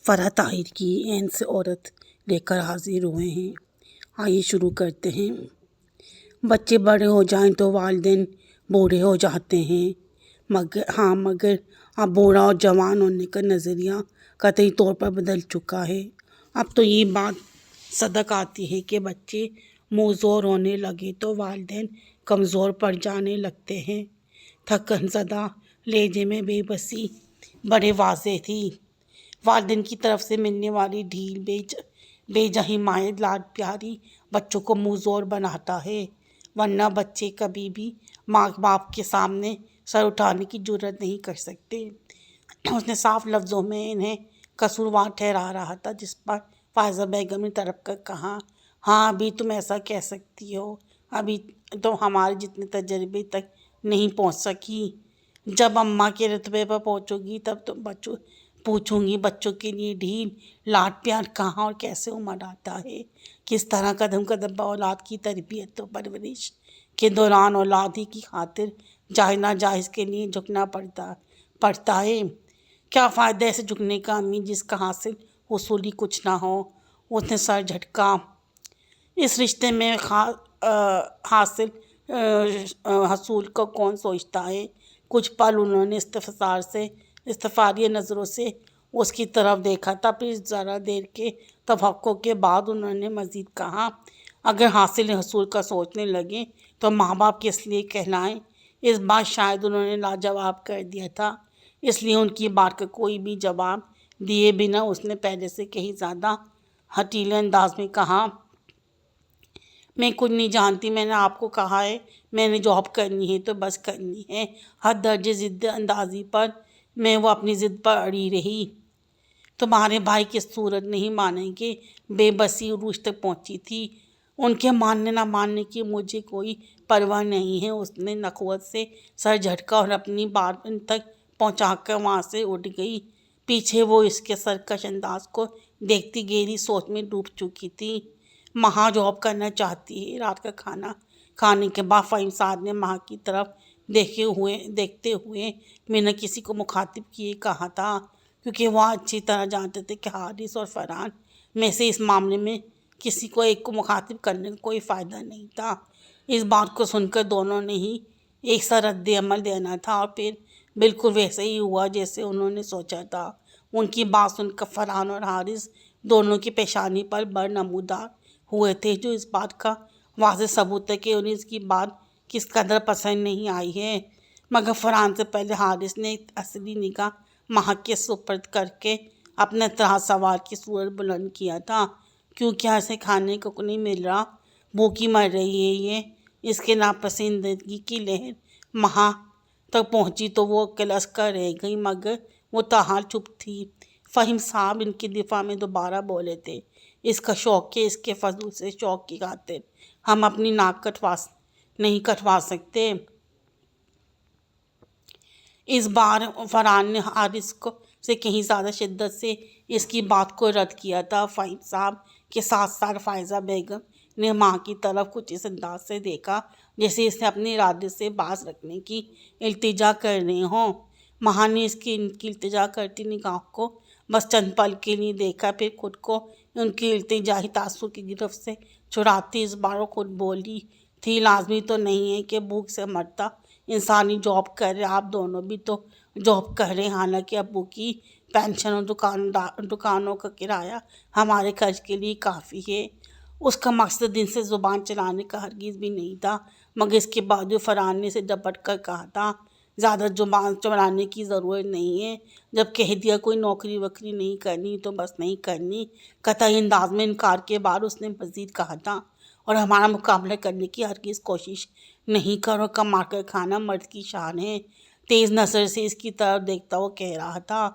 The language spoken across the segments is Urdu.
فرح طاہر کی عین سے عورت لے کر حاضر ہوئے ہیں۔ آئیے شروع کرتے ہیں۔ بچے بڑے ہو جائیں تو والدین بوڑھے ہو جاتے ہیں، مگر اب بوڑھا اور جوان ہونے کا نظریہ قطعی طور پر بدل چکا ہے۔ اب تو یہ بات صدق آتی ہے کہ بچے موزور ہونے لگے تو والدین کمزور پڑ جانے لگتے ہیں۔ تھکن زدہ لہجے میں بے بسی بڑے واضح تھی۔ والدین کی طرف سے ملنے والی ڈھیل بے جا حمایت لاڈ پیاری بچوں کو موزور بناتا ہے، ورنہ بچے کبھی بھی ماں باپ کے سامنے سر اٹھانے کی جرات نہیں کر سکتے۔ اس نے صاف لفظوں میں انہیں قصوروار ٹھہرا رہا تھا، جس پر فائزہ بیگم نے تڑپ کر کہا، ہاں ابھی تم ایسا کہہ سکتی ہو، ابھی تو ہمارے جتنے تجربے تک نہیں پہنچ سکی۔ جب اماں کے رتبے پر پہنچو گی تب تم پوچھوں گی بچوں کے لیے ڈھیل لاڈ پیار کہاں اور کیسے امڑ آتا ہے، کس طرح قدم قدم پر اولاد کی تربیت و پرورش کے دوران اولاد ہی کی خاطر جائز ناجائز کے لیے جھکنا پڑتا ہے۔ کیا فائدہ ایسے جھکنے کا امی جس کا حاصل حصولی کچھ نہ ہو۔ اس نے سر جھٹکا۔ اس رشتے میں حاصل حصول کو کون سوچتا ہے۔ کچھ پل انہوں نے استفساریہ نظروں سے اس کی طرف دیکھا تھا، پھر ذرا دیر کے توقع کے بعد انہوں نے مزید کہا، اگر حاصل حصول کا سوچنے لگیں تو ماں باپ کس لیے کہلائیں۔ اس بار شاید انہوں نے لاجواب کر دیا تھا، اس لیے ان کی بات کا کوئی بھی جواب دیے بنا اس نے پہلے سے کہیں زیادہ ہٹیلے انداز میں کہا، میں کچھ نہیں جانتی، میں نے آپ کو کہا ہے میں نے جاب کرنی ہے تو بس کرنی ہے۔ حد درجے ضد اندازی پر میں وہ اپنی ضد پر اڑی رہی۔ تمہارے بھائی کس صورت نہیں مانیں گے۔ بے بسی عروج تک پہنچی تھی۔ ان کے ماننے نہ ماننے کی مجھے کوئی پرواہ نہیں ہے۔ اس نے نخوت سے سر جھٹکا اور اپنی بات ان تک پہنچا کر وہاں سے اٹھ گئی۔ پیچھے وہ اس کے سرکش انداز کو دیکھتی گہری سوچ میں ڈوب چکی تھی۔ مہا جاب کرنا چاہتی ہے۔ رات کا کھانا کھانے کے بعد فہیم صاحب نے مہا کی طرف دیکھتے ہوئے بنا کسی کو مخاطب کیے کہا تھا، کیونکہ وہ اچھی طرح جانتے تھے کہ حارث اور فرحان میں سے اس معاملے میں کسی کو ایک کو مخاطب کرنے کا کوئی فائدہ نہیں تھا۔ اس بات کو سن کر دونوں نے ہی ایک سا رد عمل دینا تھا، اور پھر بالکل ویسے ہی ہوا جیسے انہوں نے سوچا تھا۔ ان کی بات سن کر فرحان اور حارث دونوں کی پیشانی پر بر نمودار ہوئے تھے، جو اس بات کا واضح ثبوت ہے کہ انہیں اس کی بات کس قدر پسند نہیں آئی ہے۔ مگر فرحان سے پہلے حارث نے ایک اصلی نگاہ مہا کے سپرد کر کے اپنا طرح سوال کی صورت بلند کیا تھا، کیوں کیا اسے کھانے کو نہیں مل رہا، بھوکی مر رہی ہے یہ۔ اس کے ناپسندگی کی لہر مہا تک پہنچی تو وہ کلس کر رہ گئی، مگر وہ تاحال چپ تھی۔ فہیم صاحب ان کے دفاع میں دوبارہ بولے تھے، اس کا شوق ہے، اس کے فضول سے شوق کی خاطر ہم اپنی ناک نہیں کٹوا سکتے۔ اس بار فرحان نے حارث سے کہیں زیادہ شدت سے اس کی بات کو رد کیا تھا۔ فہیم صاحب کے ساتھ ساتھ فائزہ بیگم نے ماں کی طرف کچھ اس انداز سے دیکھا جیسے اسے اپنے ارادے سے باز رکھنے کی التجا کر رہے ہوں۔ ماں نے اس کی التجا کرتی نگاہوں کو بس چند پل کے لیے دیکھا، پھر خود کو ان کی التجائی تاثر کی گرفت سے چھڑاتی اس بار وہ خود بولی تھی، لازمی تو نہیں ہے کہ بھوک سے مرتا انسانی جاب کرے، آپ دونوں بھی تو جاب کر رہے ہیں، حالانکہ ابو کی پینشن اور دکانوں کا کرایہ ہمارے خرچ کے لیے کافی ہے۔ اس کا مقصد دن سے زبان چلانے کا ہرگز بھی نہیں تھا، مگر اس کے باوجود فرحان نے اسے جھپٹ کر کہا تھا، زیادہ زبان چلانے کی ضرورت نہیں ہے، جب کہہ دیا کوئی نوکری وکری نہیں کرنی تو بس نہیں کرنی۔ قطعی انداز میں انکار کے بعد اس نے مزید کہا تھا، اور ہمارا مقابلہ کرنے کی ہرگز کوشش نہیں کرو، کما کر کھانا مرد کی شان ہے۔ تیز نظر سے اس کی طرف دیکھتا وہ کہہ رہا تھا،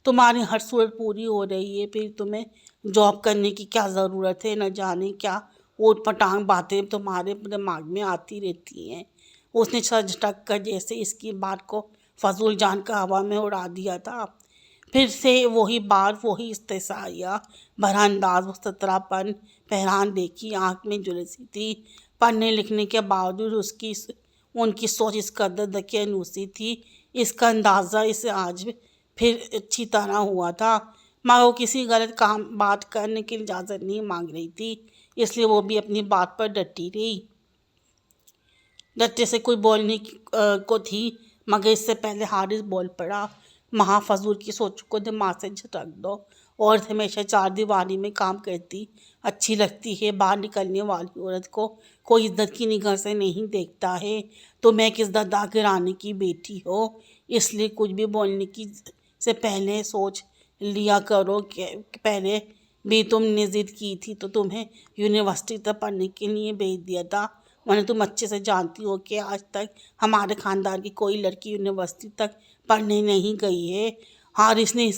تمہاری ہر صورت پوری ہو رہی ہے، پھر تمہیں جاب کرنے کی کیا ضرورت ہے، نہ جانے کیا اوٹ پٹانگ باتیں تمہارے دماغ میں آتی رہتی ہیں۔ اس نے سر جھٹک کر جیسے اس کی بات کو فضول جان کر ہوا میں اڑا دیا تھا۔ پھر سے وہی بات، وہی استحصالیہ بھرا انداز، وہ سترہ پن پہران دیکھی آنکھ میں جھلسی تھی۔ پڑھنے لکھنے کے باوجود ان کی سوچ اس قدر دقیانوسی تھی، اس کا اندازہ اسے آج پھر اچھی طرح ہوا تھا۔ مگر وہ کسی غلط بات کرنے کی اجازت نہیں مانگ رہی تھی، اس لیے وہ بھی اپنی بات پر ڈٹی رہی۔ ڈٹے سے کوئی بولنے کو تھی، مگر اس سے پہلے حارث بول پڑا، مہا فضول کی سوچوں کو دماغ سے جھٹک دو۔ عورت ہمیشہ چار دیواری میں کام کرتی اچھی لگتی ہے، باہر نکلنے والی عورت کو کوئی عزت کی نگاہ سے نہیں دیکھتا ہے۔ تم ایک عزتدار گھرانے کی بیٹی ہو، اس لیے کچھ بھی بولنے سے پہلے سوچ لیا کرو کہ پہلے بھی تم نے ضد کی تھی تو تمہیں یونیورسٹی تک پڑھنے کے لیے بھیج دیا تھا، ورنہ تم اچھے سے جانتی ہو کہ آج تک ہمارے خاندان کی کوئی لڑکی یونیورسٹی تک پڑھنے نہیں گئی ہے۔ حارث نے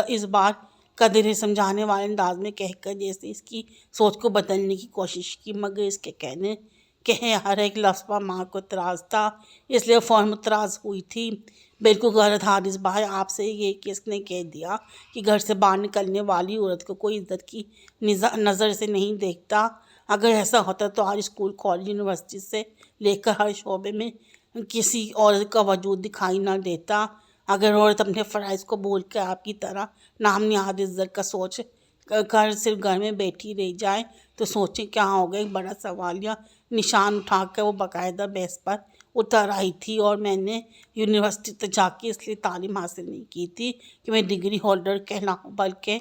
اس بار قدرے سمجھانے والے انداز میں کہہ کر جیسے اس کی سوچ کو بدلنے کی کوشش کی، مگر اس کے کہے ہر ایک لفظ پر ماں کو اعتراض تھا، اس لیے فوراً متراض ہوئی تھی۔ بالکل غلط حارث بھائی، آپ سے یہ کس نے کہہ دیا کہ گھر سے باہر نکلنے والی عورت کو کوئی عزت کی نظر سے نہیں دیکھتا؟ اگر ایسا ہوتا تو آج اسکول، کالج، یونیورسٹی سے لے کر ہر شعبے میں کسی عورت کا وجود دکھائی نہ دیتا۔ اگر عورت اپنے فرائض کو بھول کر آپ کی طرح نام نہاد عزت کا سوچ کر صرف گھر میں بیٹھی رہ جائے تو سوچیں کیا ہوگا۔ ایک بڑا سوالیہ نشان اٹھا کر وہ باقاعدہ بحث پر اتر آئی تھی، اور میں نے یونیورسٹی تک جا کے اس لیے تعلیم حاصل نہیں کی تھی کہ میں ڈگری ہولڈر کہلاؤں، بلکہ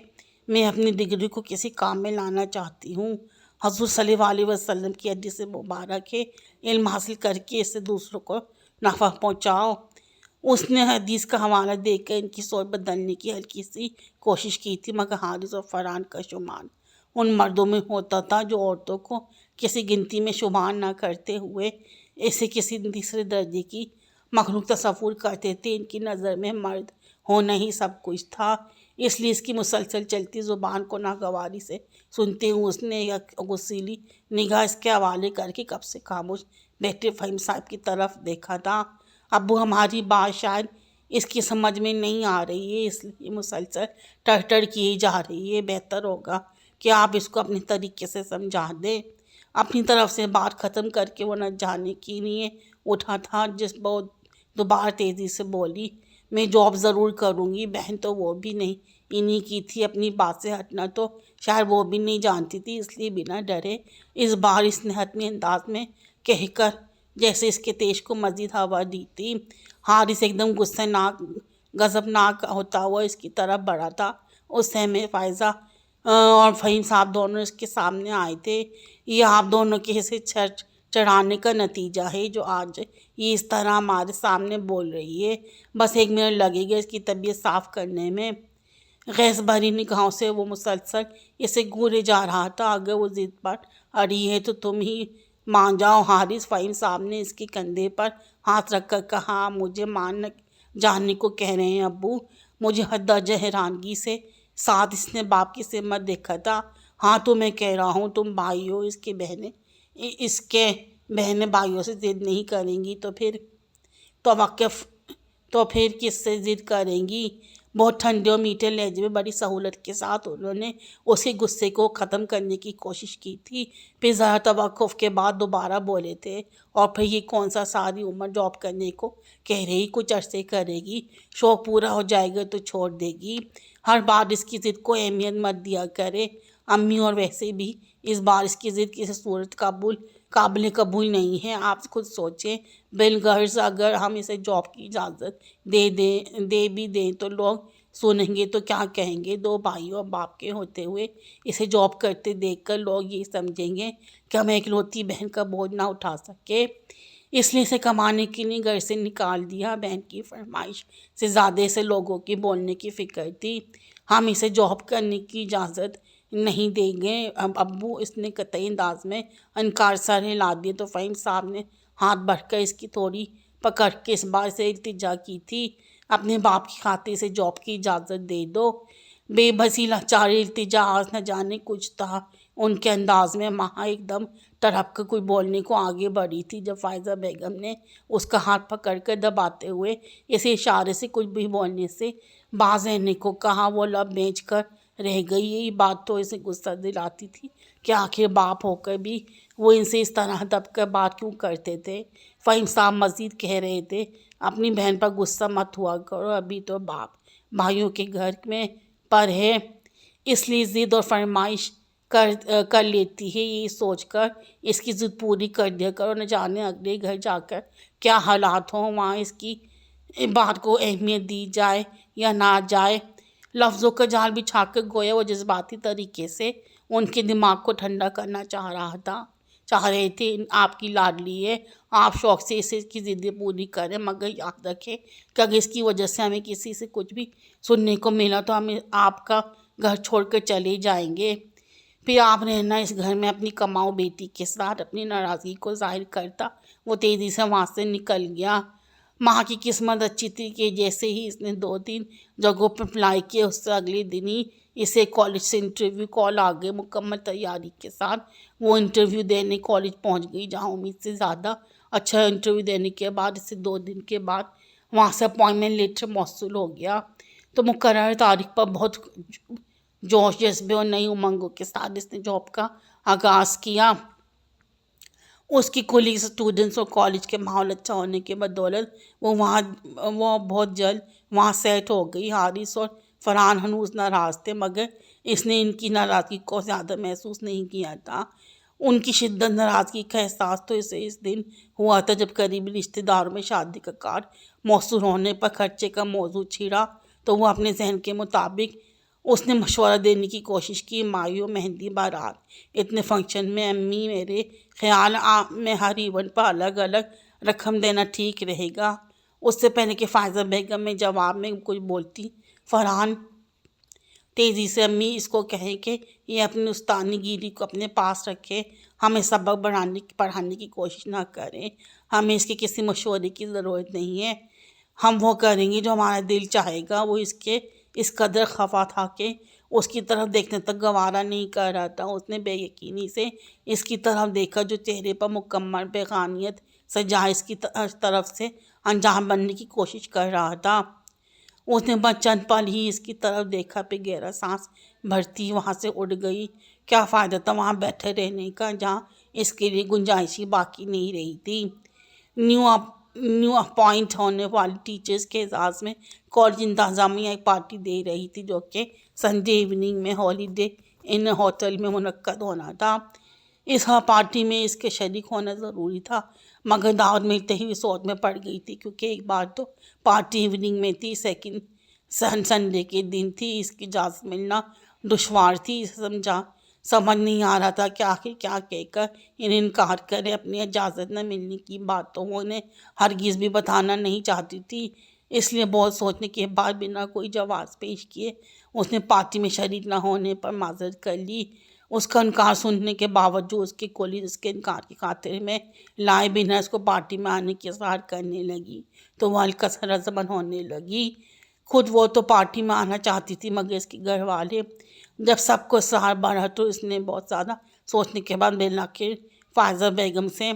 میں اپنی ڈگری کو کسی کام میں لانا چاہتی ہوں۔ حضور صلی اللہ علیہ وسلم کی حدیث مبارک ہے، علم حاصل کر کے اس سے دوسروں کو نفع پہنچاؤ۔ اس نے حدیث کا حوالہ دے کر ان کی سوچ بدلنے کی ہلکی سی کوشش کی تھی، مگر حارث اور فرحان کا شمار ان مردوں میں ہوتا تھا جو عورتوں کو کسی گنتی میں شمار نہ کرتے ہوئے اسے کسی تیسرے درجے کی مخلوق تصور کرتے تھے۔ ان کی نظر میں مرد ہونا ہی سب کچھ تھا، اس لیے اس کی مسلسل چلتی زبان کو ناگواری سے سنتے ہوئے اس نے ایک غصیلی نگاہ اس کے حوالے کر کے کب سے خاموش بیٹھے فہیم صاحب کی طرف دیکھا تھا۔ ابو، ہماری بات شاید اس کی سمجھ میں نہیں آ رہی ہے، اس لیے مسلسل ٹڑ کی جا رہی ہے، بہتر ہوگا کہ آپ اس کو اپنے طریقے سے سمجھا دیں۔ اپنی طرف سے بات ختم کر کے وہ نہ جانے کے لیے اٹھا تھا، جس بہت دوبارہ تیزی سے بولی، میں جاب ضرور کروں گی۔ بہن تو وہ بھی انہیں کی تھی، اپنی بات سے ہٹنا تو شاید وہ بھی نہیں جانتی تھی، اس لیے بنا ڈرے اس بار اس نے حتمی انداز میں کہہ کر جیسے اس کے تیش کو مزید ہوا دی تھی۔ حارث ایک دم غضبناک ہوتا ہوا اس کی طرف بڑھا تھا۔ اس میں فائزہ اور فہیم صاحب دونوں اس کے سامنے آئے تھے۔ یہ آپ دونوں کے اسے چڑھانے کا نتیجہ ہے جو آج یہ اس طرح ہمارے سامنے بول رہی ہے۔ بس 1 منٹ لگے گا اس کی طبیعت صاف کرنے میں۔ غیظ بھری نگاہوں سے وہ مسلسل اسے گھورے جا رہا تھا۔ اگر وہ ضد پر اڑی ہے تو تم ہی مان جاؤ حارث۔ فہیم صاحب نے اس کے کندھے پر ہاتھ رکھ کر کہا، آپ مجھے مان جاننے کو کہہ رہے ہیں ابو؟ مجھے حد درجہ حیرانگی سے ساتھ اس نے باپ کی سمت دیکھا تھا۔ ہاں تو میں کہہ رہا ہوں، تم بھائی ہو، اس کے بہنیں بھائیوں سے ضد نہیں کریں گی تو پھر کس سے ضد کریں گی؟ بہت ٹھنڈے اور میٹھے لہجے میں بڑی سہولت کے ساتھ انہوں نے اس کے غصے کو ختم کرنے کی کوشش کی تھی، پھر ذرا توقف کے بعد دوبارہ بولے تھے، اور پھر یہ کون سا ساری عمر جاب کرنے کو کہہ رہی، کچھ عرصے کرے گی، شوق پورا ہو جائے گا تو چھوڑ دے گی۔ ہر بار اس کی ضد کو اہمیت مت دیا کرے امی، اور ویسے بھی اس بار اس کی ضد کسی صورت قابل قبول نہیں ہے۔ آپ خود سوچیں، بالغرض اگر ہم اسے جاب کی اجازت دے بھی دیں تو لوگ سنیں گے تو کیا کہیں گے؟ 2 بھائیوں اور باپ کے ہوتے ہوئے اسے جاب کرتے دیکھ کر لوگ یہ سمجھیں گے کہ ہم اکلوتی بہن کا بوجھ نہ اٹھا سکے، اس لیے اسے کمانے کے لیے گھر سے نکال دیا۔ بہن کی فرمائش سے زیادہ اسے لوگوں کے بولنے کی فکر تھی۔ ہم اسے جاب کرنے کی اجازت نہیں دیں گے ابو، اس نے قطعی انداز میں انکار سر ہلا دیا تو فہیم صاحب نے ہاتھ بڑھ کر اس کی تھوڑی پکڑ کے اس بار سے التجا کی تھی، اپنے باپ کی خاطر سے جاب کی اجازت دے دو۔ بے بسی لاچار التجا، آج نہ جانے کچھ تھا ان کے انداز میں۔ ماں ایک دم تڑپ کر کوئی بولنے کو آگے بڑھی تھی، جب فائزہ بیگم نے اس کا ہاتھ پکڑ کر دباتے ہوئے اسے اشارے سے کچھ بھی بولنے سے باز رہنے کو کہا، وہ لب میچ کر رہ گئی۔ یہ بات تو اسے غصہ دلاتی تھی کہ آخر باپ ہو کر بھی وہ ان سے اس طرح دب کر بات کیوں کرتے تھے۔ فہیم صاحب مزید کہہ رہے تھے، اپنی بہن پر غصہ مت ہوا کرو، ابھی تو باپ بھائیوں کے گھر میں پر ہے، اس لیے ضد اور فرمائش کر لیتی ہے، یہ سوچ کر اس کی ضد پوری کر دیا کرو، نہ جانے اگلے گھر جا کر کیا حالات ہوں، وہاں اس کی بات کو اہمیت دی جائے یا نہ جائے۔ لفظوں کا جال بچھا کر گویا وہ جذباتی طریقے سے ان کے دماغ کو ٹھنڈا کرنا چاہ رہے تھے۔ آپ کی لاڈلی ہے، آپ شوق سے اس کی ضدیں پوری کریں، مگر یاد رکھیں کہ اگر اس کی وجہ سے ہمیں کسی سے کچھ بھی سننے کو ملا تو ہم آپ کا گھر چھوڑ کر چلے جائیں گے۔ پھر آپ رہنا اس گھر میں اپنی کماؤ بیٹی کے ساتھ۔ اپنی ناراضگی کو ظاہر کرتا وہ تیزی سے وہاں سے نکل گیا۔ ماں کی قسمت اچھی تھی کہ جیسے ہی اس نے 2-3 جگہوں پر اپلائی کیا، اس سے اگلے دن ہی اسے کالج سے انٹرویو کال آ گئی۔ مکمل تیاری کے ساتھ وہ انٹرویو دینے کالج پہنچ گئی، جہاں امید سے زیادہ اچھا انٹرویو دینے کے بعد اسے 2 دن کے بعد وہاں سے اپوائنٹمنٹ لیٹر موصول ہو گیا۔ تو مقررہ تاریخ پر بہت جوش جذبے اور نئی امنگوں کے ساتھ اس نے جاب کا آغاز کیا۔ اس کی کولیگز، اسٹوڈنٹس اور کالج کے ماحول اچھا ہونے کے بدولت وہ بہت جلد وہاں سیٹ ہو گئی۔ حارث اور فرحان ہنوز ناراض تھے، مگر اس نے ان کی ناراضگی کو زیادہ محسوس نہیں کیا تھا۔ ان کی شدت ناراضگی کا احساس تو اسے اس دن ہوا تھا جب قریبی رشتہ داروں میں شادی کا کارڈ موصول ہونے پر خرچے کا موضوع چھڑا، تو وہ اپنے ذہن کے مطابق اس نے مشورہ دینے کی کوشش کی۔ مایو، مہندی، بارات، اتنے فنکشن میں امی، میرے خیال میں ہر ایونٹ پر الگ الگ رقم دینا ٹھیک رہے گا۔ اس سے پہلے کہ فائزہ بیگم میں جواب میں کچھ بولتی، فرحان تیزی سے امی اس کو کہیں کہ یہ اپنی استانی گیری کو اپنے پاس رکھے، ہمیں سبق پڑھانے کی کوشش نہ کریں، ہمیں اس کے کسی مشورے کی ضرورت نہیں ہے، ہم وہ کریں گے جو ہمارا دل چاہے گا۔ وہ اس قدر خفا تھا کہ اس کی طرف دیکھنے تک گوارا نہیں کر رہا تھا۔ اس نے بے یقینی سے اس کی طرف دیکھا جو چہرے پر مکمل بیغانیت سے جہاں اس کی طرف سے انجام بننے کی کوشش کر رہا تھا۔ اس نے بس چند پل ہی اس کی طرف دیکھا، پھر گہرا سانس بھرتی وہاں سے اٹھ گئی۔ کیا فائدہ تھا وہاں بیٹھے رہنے کا جہاں اس کے لیے گنجائش ہی باقی نہیں رہی تھی۔ نیو اپوائنٹ ہونے والی ٹیچرز کے اعزاز میں کالج انتظامیہ ایک پارٹی دے رہی تھی، جو کہ سنڈے ایوننگ میں ہالیڈے ان ہوٹل میں منعقد ہونا تھا۔ اس پارٹی میں اس کے شریک ہونا ضروری تھا، مگر دعوت ملتے ہی سوچ میں پڑ گئی تھی، کیونکہ ایک بار تو پارٹی ایوننگ میں تھی، سنڈے کے دن تھی، اس کی اجازت ملنا دشوار تھی۔ سمجھ نہیں آ رہا تھا کہ آخر کیا کہہ کر انکار کرے۔ اپنی اجازت نہ ملنے کی بات تو وہ انہیں ہرگز بھی بتانا نہیں چاہتی تھی، اس لیے بہت سوچنے کے بعد بنا کوئی جواز پیش کیے اس نے پارٹی میں شریک نہ ہونے پر معذرت کر لی۔ اس کا انکار سننے کے باوجود اس کی کولیگ اس کے انکار کی خاطر میں لائے بنا اس کو پارٹی میں آنے کی اصرار کرنے لگی، تو وہ ہلکا سا رزمن ہونے لگی۔ خود وہ تو پارٹی میں آنا چاہتی تھی، مگر اس کے گھر والے۔ جب سب کو اصرار بڑھا تو اس نے بہت زیادہ سوچنے کے بعد بالآخر فائزہ بیگم سے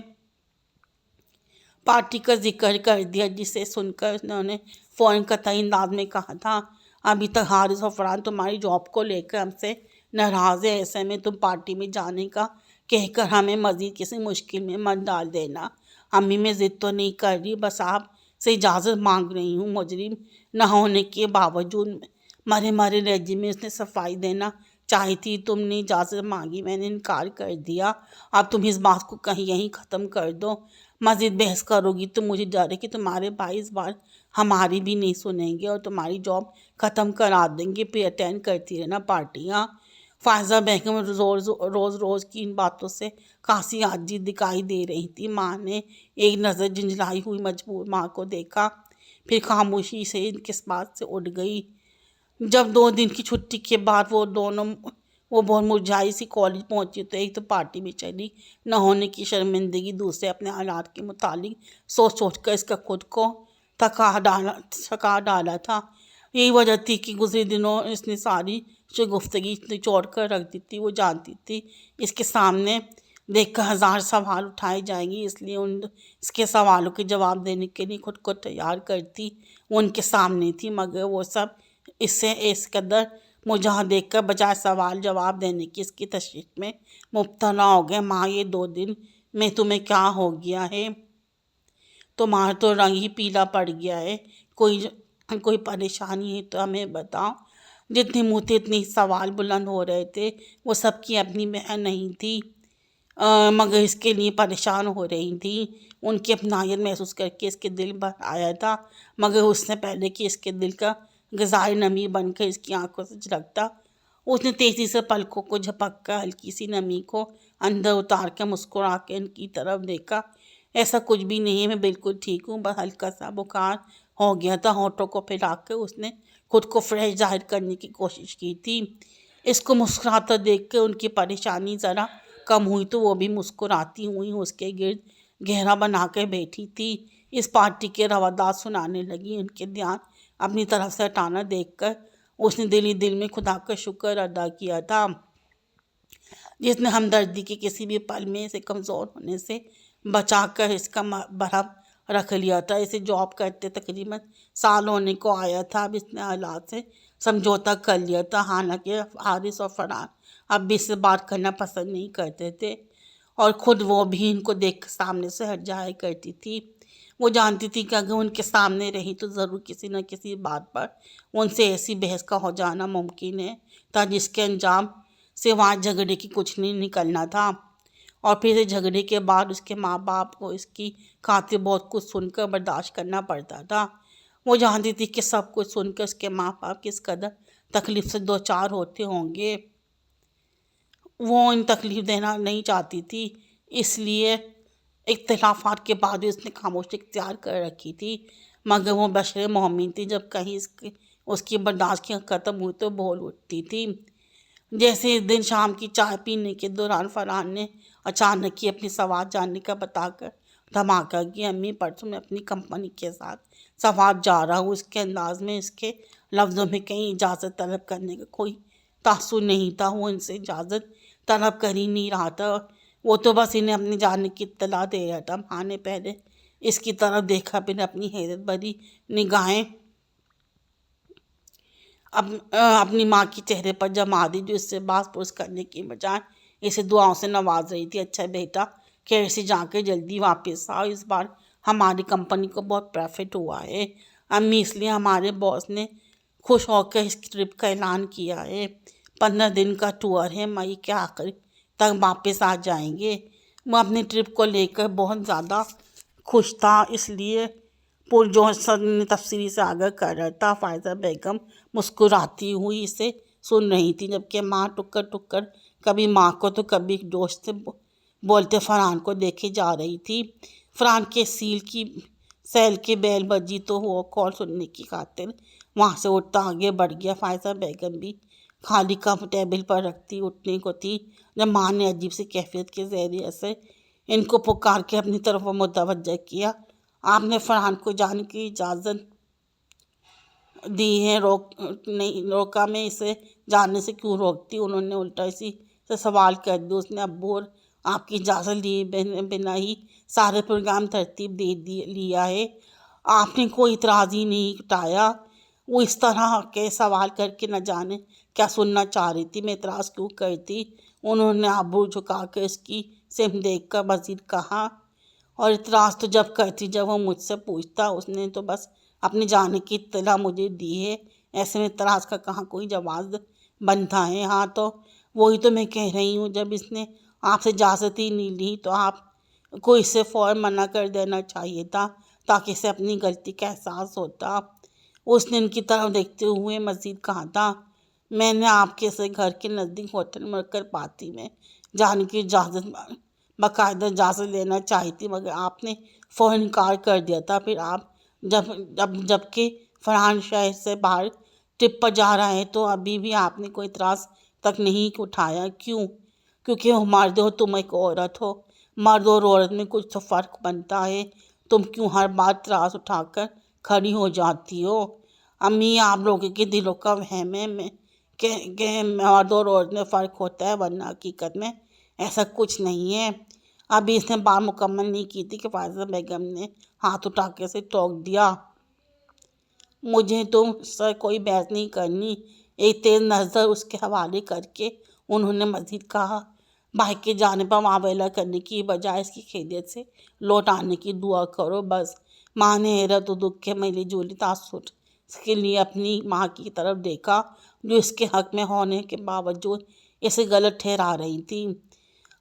پارٹی کا ذکر کر دیا، جسے سن کر انہوں نے فوراً قطعی انداز میں کہا تھا، ابھی تک حارث اور فرحان تمہاری جاب کو لے کر ہم سے ناراض ہے، ایسے میں تم پارٹی میں جانے کا کہہ کر ہمیں مزید کسی مشکل میں مت ڈال دینا۔ امی میں ضد تو نہیں کر رہی، بس آپ سے اجازت مانگ رہی ہوں۔ مجرم نہ ہونے کے باوجود مرے لہجے میں اس نے صفائی دینا چاہی تھی، تم نے اجازت مانگی، میں نے انکار کر دیا، اب تم اس بات کو کہیں یہیں ختم کر دو، مزید بحث کرو گی تو مجھے ڈر ہے کہ تمہارے بھائی اس بار ہماری بھی نہیں سنیں گے اور تمہاری جاب ختم کرا دیں گے، پھر اٹینڈ کرتی رہنا پارٹیاں۔ فائزہ بیگم روز کی ان باتوں سے خاصی عاجزی دکھائی دے رہی تھی۔ ماں نے ایک نظر جھنجھلائی ہوئی مجبور ماں کو دیکھا، پھر خاموشی سے ان کے پاس سے اٹھ گئی۔ جب 2 دن کی چھٹی کے بعد وہ بہت مرجھائی سی کالج پہنچی تو ایک تو پارٹی میں شریک نہ ہونے کی شرمندگی، دوسرے اپنے حالات کے متعلق سوچ کر اس کا خود کو تھکا ڈالا تھا۔ یہی وجہ تھی کہ گزرے دنوں اس نے ساری شگفتگی نچوڑ کر رکھ دی تھی۔ وہ جانتی تھی اس کے سامنے دیکھ کر 1000 سوال اٹھائے جائیں گے، اس لیے اس کے سوالوں کے جواب دینے کے لیے خود کو تیار کرتی وہ ان کے سامنے تھی، مگر وہ سب اس سے اس قدر مجھا دیکھ کر بجائے سوال جواب دینے کی اس کی تشویش میں مبتلا ہو گئے۔ ماں، یہ 2 دن میں تمہیں کیا ہو گیا ہے؟ تمہارا تو رنگ ہی پیلا پڑ گیا ہے، کوئی پریشانی ہے تو ہمیں بتاؤ۔ جتنے منہ تھے اتنے سوال بلند ہو رہے تھے۔ وہ سب کی اپنی بہن نہیں تھی، مگر اس کے لیے پریشان ہو رہی تھی۔ ان کی اپنائیت محسوس کر کے اس کے دل بھر آیا تھا، مگر اس سے پہلے کہ اس کے دل کا غذائی نمی بن کر اس کی آنکھوں سے جھلکتا، اس نے تیزی سے پلکوں کو جھپک کر ہلکی سی نمی کو اندر اتار کر مسکرا کے ان کی طرف دیکھا۔ ایسا کچھ بھی نہیں ہے، میں بالکل ٹھیک ہوں، بس ہلکا سا بخار ہو گیا تھا۔ ہونٹوں کو پھیلا کر اس نے خود کو فریش ظاہر کرنے کی کوشش کی تھی۔ اس کو مسکراتا دیکھ کر ان کی پریشانی ذرا کم ہوئی تو وہ بھی مسکراتی ہوئی اس کے گرد گھیرا بنا کر بیٹھی تھی۔ اس پارٹی کے روادات سنانے لگی۔ ان کے دھیان اپنی طرف سے ہٹانا دیکھ کر اس نے دل ہی دل میں خدا کا شکر ادا کیا تھا، جس نے ہمدردی کے کسی بھی پل میں اسے کمزور ہونے سے بچا کر اس کا برہم رکھ لیا تھا۔ اسے جاب کرتے تقریباً سال ہونے کو آیا تھا، اب اس نے حالات سے سمجھوتا کر لیا تھا۔ حالانکہ حارث اور فرحان اب بھی اس سے بات کرنا پسند نہیں کرتے تھے، اور خود وہ بھی ان کو دیکھ کر سامنے سے ہٹ جایا کرتی تھی۔ وہ جانتی تھی کہ اگر ان کے سامنے رہی تو ضرور کسی نہ کسی بات پر ان سے ایسی بحث کا ہو جانا ممکن تھا جس کے انجام سوائے جھگڑے کی کچھ نہیں نکلنا تھا، اور پھر اس جھگڑے کے بعد اس کے ماں باپ کو اس کی خاطر بہت کچھ سن کر برداشت کرنا پڑتا تھا۔ وہ جانتی تھی کہ سب کچھ سن کر اس کے ماں باپ کس قدر تکلیف سے دو چار ہوتے ہوں گے۔ وہ ان تکلیف دینا نہیں چاہتی تھی، اس لیے اختلافات کے بعد اس نے خاموشی اختیار کر رکھی تھی، مگر وہ بشر مومن تھی، جب کہیں اس کی برداشت ختم ہوئی تو بول اٹھتی تھی۔ جیسے اس دن شام کی چائے پینے کے دوران فرحان نے اچانک ہی اپنی سوات جانے کا بتا کر دھماکہ کیا۔ امی پرسوں میں اپنی کمپنی کے ساتھ سوات جا رہا ہوں۔ اس کے انداز میں، اس کے لفظوں میں کہیں اجازت طلب کرنے کا کوئی تاثر نہیں تھا۔ وہ ان سے اجازت طلب کر ہی نہیں رہا تھا، وہ تو بس انہیں اپنے جانے کی اطلاع دے رہا تھا۔ ماں نے پہلے اس کی طرف دیکھا، پھر اپنی حیرت بھری نگاہیں اپنی ماں کے چہرے پر جما دی، جو اس سے باز پرس کرنے کی بجائے اسے دعاؤں سے نواز رہی تھی۔ اچھا بیٹا، خیر سے جا کے جلدی واپس آؤ، اس بار ہماری کمپنی کو بہت پروفٹ ہوا ہے امی، اس لیے ہمارے باس نے خوش ہو کر اس ٹرپ کا اعلان کیا ہے۔ 15 دن کا ٹور ہے، مئی کے آخر تک واپس آ جائیں گے۔ وہ اپنے ٹرپ کو لے کر بہت زیادہ خوش تھا، اس لیے پرجوش تفصیلی سے آگاہ کر رہا تھا۔ فائزہ بیگم مسکراتی ہوئی اسے سن رہی تھی، جبکہ ماں ٹک کر کبھی ماں کو تو کبھی جوش سے بولتے فرحان کو دیکھے جا رہی تھی۔ فرحان کے سیل کی بیل بجی تو وہ کال سننے کی خاطر وہاں سے اٹھتا آگے بڑھ گیا۔ فائزہ بیگم بھی خالی کپ ٹیبل پر رکھتی اٹھنے کو تھی، جب ماں نے عجیب سی کیفیت کے زیر اثر ان کو پکار کے اپنی طرف متوجہ کیا۔ آپ نے فرحان کو جانے کی اجازت دی ہے، روکا میں اسے جانے سے کیوں روکتی؟ انہوں نے الٹا اسی سے سوال کر دیا۔ اس نے ابو اور آپ کی اجازت لیے بنا ہی سارے پروگرام ترتیب دے لیا ہے، آپ نے کوئی اعتراض ہی نہیں اٹھایا۔ وہ اس طرح کے سوال کر کے نہ جانے کیا سننا چاہ رہی تھی، میں اعتراض کیوں کرتی؟ انہوں نے ابو جھکا کر اس کی سمت دیکھ کر مزید کہا، اور اعتراض تو جب کرتی جب وہ مجھ سے پوچھتا، اس نے تو بس اپنے جانے کی اطلاع مجھے دی ہے، ایسے میں اعتراض کا کہاں کوئی جواز بنتا ہے؟ ہاں تو وہی تو میں کہہ رہی ہوں، جب اس نے آپ سے اجازت ہی نہیں لی تو آپ کو اسے فوراً منع کر دینا چاہیے تھا، تاکہ اسے اپنی غلطی کا احساس ہوتا۔ اس نے ان کی طرف دیکھتے ہوئے مزید کہا تھا، میں نے آپ کے سے گھر کے نزدیک ہوٹل مرکز پارٹی میں جانے کی باقاعدہ اجازت لینا چاہی تھی، مگر آپ نے فوراً انکار کر دیا تھا۔ پھر آپ جبکہ فرحان شہر سے باہر ٹرپ پر جا رہا ہے تو ابھی بھی آپ نے کوئی اعتراض تک نہیں اٹھایا، کیوں؟ کیونکہ وہ مرد ہو، تم ایک عورت ہو، مرد اور عورت میں کچھ تو فرق بنتا ہے، تم کیوں ہر بات اعتراض اٹھا کر کھڑی ہو جاتی ہو؟ امی، آپ لوگوں کے دلوں کا وہم ہے کہ مرد اور عورت میں فرق ہوتا ہے، ورنہ حقیقت میں ایسا کچھ نہیں ہے۔ ابھی اس نے بات مکمل نہیں کی تھی کہ فائزہ بیگم نے ہاتھ اٹھا کے اسے ٹوک دیا۔ مجھے تم سے کوئی بحث نہیں کرنی، ایک تیز نظر اس کے حوالے کر کے انہوں نے مزید کہا۔ بھائی کے جانے پر معاملہ کرنے کی بجائے اس کی خیریت سے لوٹ آنے کی دعا کرو بس۔ ماں نے حیرت و دکھ کے ملی جلی تاثر کے لیے اپنی ماں کی طرف دیکھا۔ جو اس کے حق میں ہونے کے باوجود اسے غلط ٹھہرا رہی تھی۔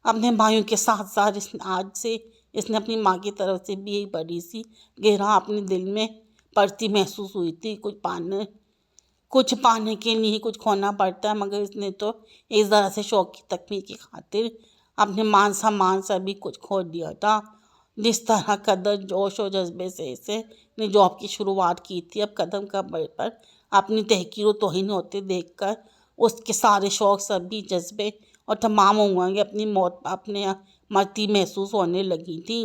اپنے بھائیوں کے ساتھ ساتھ آج سے اس نے اپنی ماں کی طرف سے بھی ایک بڑی سی گہرا اپنے دل میں پڑتی محسوس ہوئی تھی۔ کچھ پانے کے لیے کچھ کھونا پڑتا ہے، مگر اس نے تو ایک ذرا سے شوق کی تکمیل کی خاطر اپنے مان سامان سبھی کچھ کھو دیا تھا۔ جس طرح قدر جوش و جذبے سے اسے نے جاب کی شروعات کی تھی، اب قدم قدم پر اپنی تحقیر و توہین ہوتے دیکھ کر اس کے سارے شوق سبھی جذبے اور تمام امنگیں اپنی موت اپنے مرتی محسوس ہونے لگی تھیں۔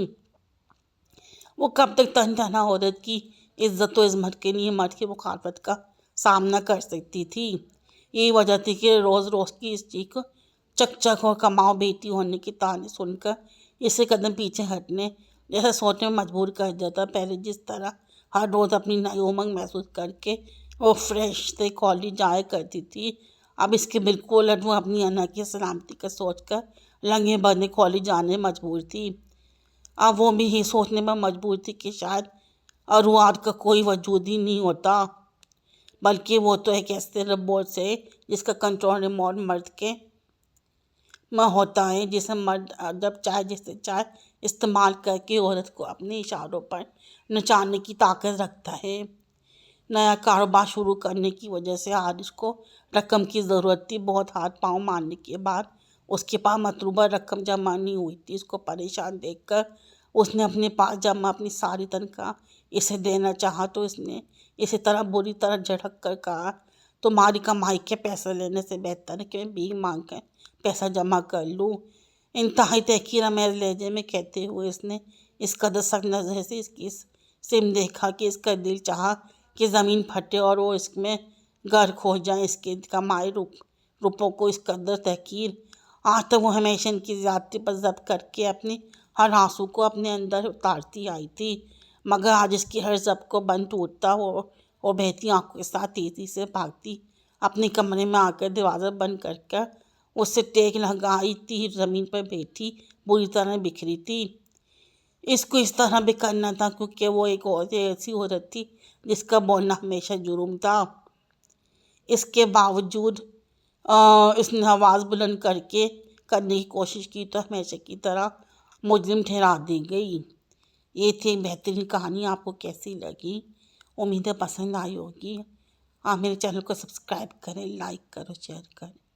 وہ کب تک تن تنہا عورت کی عزت و عظمت کے لیے مرد کی مخالفت کا سامنا کر سکتی تھی؟ یہی وجہ تھی کہ روز روز کی اس چیخ چک اور کماؤ بیٹی ہونے کی تانے سن کر اسے قدم پیچھے ہٹنے جیسا سوچنے میں مجبور کر دیتا۔ پہلے جس طرح ہر روز اپنی نئی امنگ محسوس کر کے وہ فریش سے کالج جایا کرتی تھی، اب اس کے بالکل الٹ وہ اپنی انا کی سلامتی کا سوچ کر لنگے بدنے کالج جانے مجبور تھی۔ اب وہ بھی یہ سوچنے میں مجبور تھی کہ شاید ارواد کا کوئی وجود ہی نہیں ہوتا، بلکہ وہ تو ایک ایسے روبوٹ سے جس کا کنٹرول ریموٹ مرد کے میں ہوتا ہے، جسے مرد جب چاہے جسے چاہے استعمال کر کے عورت کو اپنے اشاروں پر نچانے کی طاقت رکھتا ہے۔ نیا کاروبار شروع کرنے کی وجہ سے آج اس کو رقم کی ضرورت تھی۔ بہت ہاتھ پاؤں مارنے کے بعد اس کے پاس مطلوبہ رقم جمع نہیں ہوئی تھی۔ اس کو پریشان دیکھ کر اس نے اپنے پاس جمع اپنی ساری تنخواہ اسے دینا چاہا تو اس نے اسی طرح بری طرح جھڑک کر کہا، تمہاری کمائی کے پیسے لینے سے بہتر ہے کہ میں بھیک مانگ کر پیسہ جمع کر لوں۔ انتہائی تحقیرآمیز لہجے میں کہتے ہوئے اس نے اس قدر سخت نظر سے اس کی سم دیکھا کہ اس کا دل چاہا کہ زمین پھٹے اور وہ اس میں غرق ہو جائے۔ اس کے کمائے روپوں کو اس قدر تحقیر، آج تک وہ ہمیشہ ان کی زیادتی پر ضبط کر کے اپنے ہر آنسو کو اپنے اندر اتارتی آئی تھی، مگر آج اس کی ہر ضبط کو بند ٹوٹتا وہ بہتی آنکھوں کے ساتھ تیزی سے بھاگتی اپنے کمرے میں آ کر دروازہ بند کر کر اس سے ٹیک لگائی تھی زمین پر بیٹھی بری طرح بکھری تھی۔ اس کو اس طرح بکھرنا تھا کیونکہ وہ ایک ایسی عورت تھی جس کا بولنا ہمیشہ جرم تھا۔ اس کے باوجود اس نے آواز بلند کرنے کی کوشش کی تو ہمیشہ کی طرح مجرم ٹھہرا دی گئی۔ یہ تھی ایک بہترین کہانی۔ آپ کو کیسی لگی؟ امید ہے پسند آئی ہوگی۔ آپ میرے چینل کو سبسکرائب کریں، لائک کرو، شیئر کریں۔